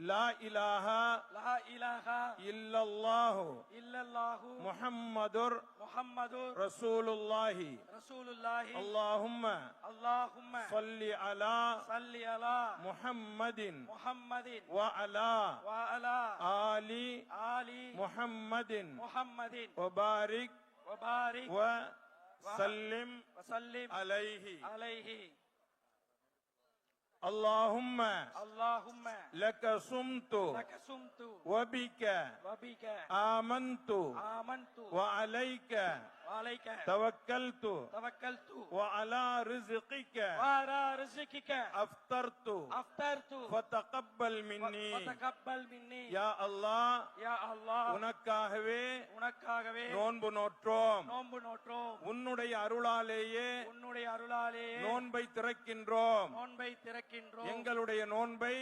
லா இலாஹா இல்லல்லாஹு முஹம்மதுர் ரசூலுல்லாஹி அல்லாஹும்ம ஸல்லி அலா முஹம்மதின் வ அலா ஆலி முஹம்மதின் வ பாரிக் வ சல்லிம் அலைஹி اللهم لك صمت وبك آمنت وعليك توكلت وعلى رزقك أفطرت فتقبل مني يا الله உனக்காகவே நோன்பு நோற்றோம் உன்னுடைய அருளாலேயே நோன்பை திறக்கின்றோம் எங்களுடைய நோன்பை